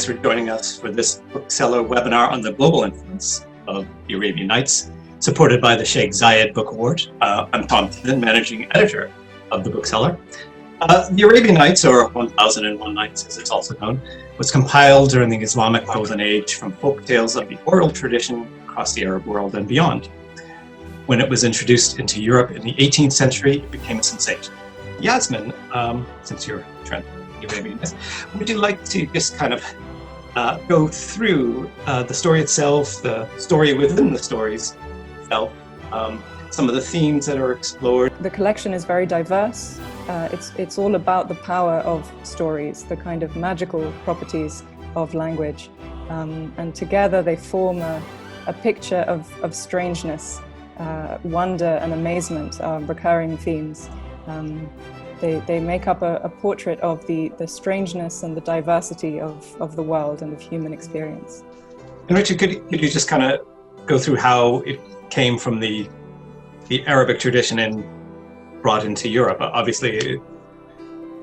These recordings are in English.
Thanks for joining us for this Bookseller webinar on the global influence of the Arabian Nights, supported by the Sheikh Zayed Book Award. I'm Tom Tivnan, Managing Editor of the Bookseller. The Arabian Nights, or 1001 Nights as it's also known, was compiled during the Islamic Golden Age from folk tales of the oral tradition across the Arab world and beyond. When it was introduced into Europe in the 18th century, it became a sensation. Yasmine, since you're trying the Arabian Nights, would you like to just kind of go through the story itself, the story within the stories itself, some of the themes that are explored? The collection is very diverse. It's all about the power of stories, the kind of magical properties of language. And together they form a picture of strangeness, wonder and amazement are recurring themes. They make up a portrait of the strangeness and the diversity of the world and of human experience. And Richard, could you just kind of go through how it came from the Arabic tradition and brought into Europe? Obviously,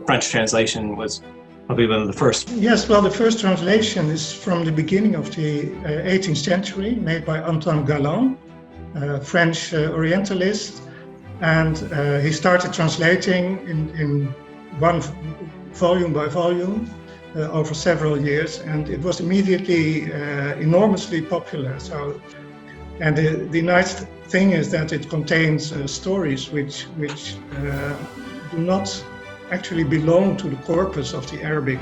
French translation was probably one of the first. Yes, well, the first translation is from the beginning of the 18th century, made by Antoine Galland, a French Orientalist. And he started translating in one volume by volume over several years, and it was immediately enormously popular. So, and the nice thing is that it contains stories which do not actually belong to the corpus of the Arabic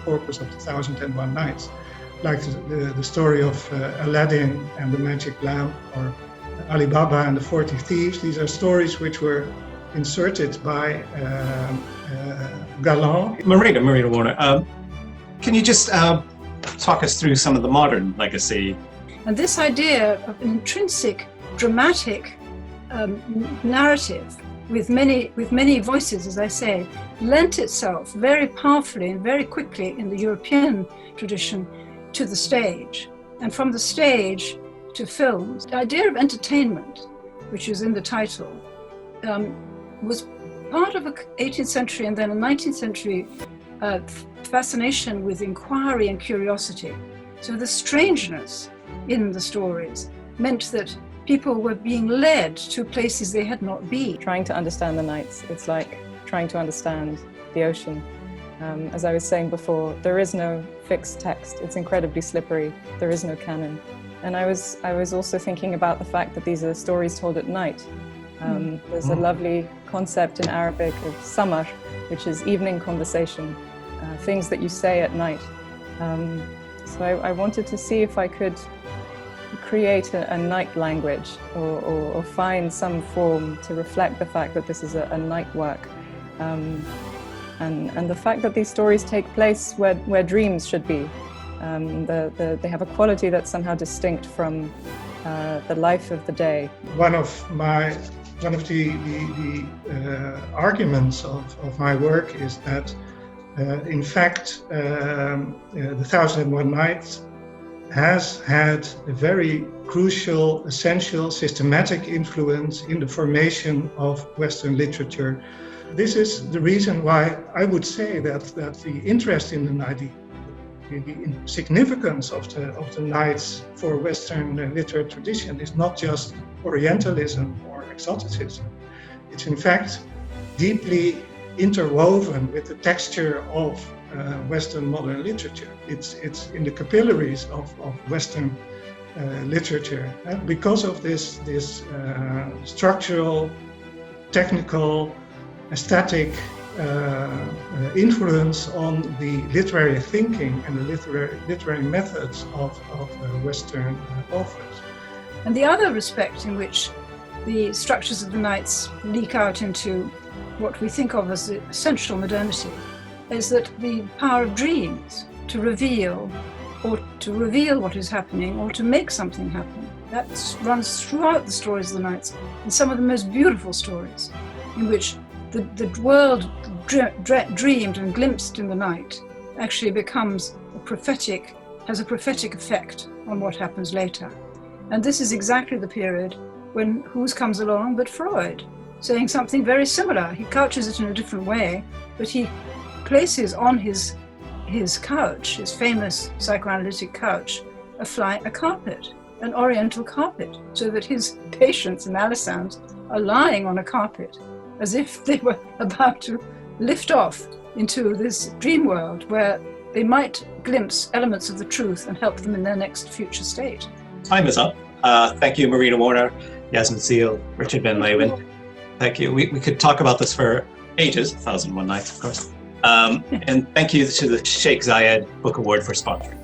corpus of the 1001 Nights, like the story of Aladdin and the Magic Lamp, or Ali Baba and the 40 Thieves. These are stories which were inserted by Galland. Marina Warner, can you just talk us through some of the modern legacy? And this idea of an intrinsic, dramatic narrative with many voices, as I say, lent itself very powerfully and very quickly in the European tradition to the stage, and from the stage to films. The idea of entertainment, which is in the title, was part of the 18th century and then a 19th century fascination with inquiry and curiosity. So the strangeness in the stories meant that people were being led to places they had not been. Trying to understand the nights, it's like trying to understand the ocean. As I was saying before, there is no fixed text. It's incredibly slippery. There is no canon. And I was also thinking about the fact that these are stories told at night. There's a lovely concept in Arabic of samar, which is evening conversation, things that you say at night. So I wanted to see if I could create a night language or find some form to reflect the fact that this is a night work. And the fact that these stories take place where dreams should be. They have a quality that's somehow distinct from the life of the day. One of the arguments of my work is that in fact the 1001 Nights has had a very crucial, essential, systematic influence in the formation of Western literature. This is the reason why I would say that the interest in the night, the significance of the Nights for Western literary tradition is not just Orientalism or exoticism. It's in fact deeply interwoven with the texture of Western modern literature. It's in the capillaries of Western literature. And because of this structural, technical, aesthetic influence on the literary thinking and the literary methods of Western authors. And the other respect in which the structures of the Nights leak out into what we think of as the essential modernity is that the power of dreams to reveal what is happening or to make something happen. That runs throughout the stories of the Nights, and some of the most beautiful stories in which the world dreamed and glimpsed in the night actually becomes has a prophetic effect on what happens later. And this is exactly the period when who comes along but Freud, saying something very similar. He couches it in a different way, but he places on his his couch, his famous psychoanalytic couch, a carpet, an oriental carpet, so that his patients in Alisand are lying on a carpet as if they were about to lift off into this dream world where they might glimpse elements of the truth and help them in their next future state. Time is up. Thank you, Marina Warner, Yasmine Seale, Richard van Leeuwen. Thank you. We could talk about this for ages, 1001 Nights, of course. And thank you to the Sheikh Zayed Book Award for sponsoring.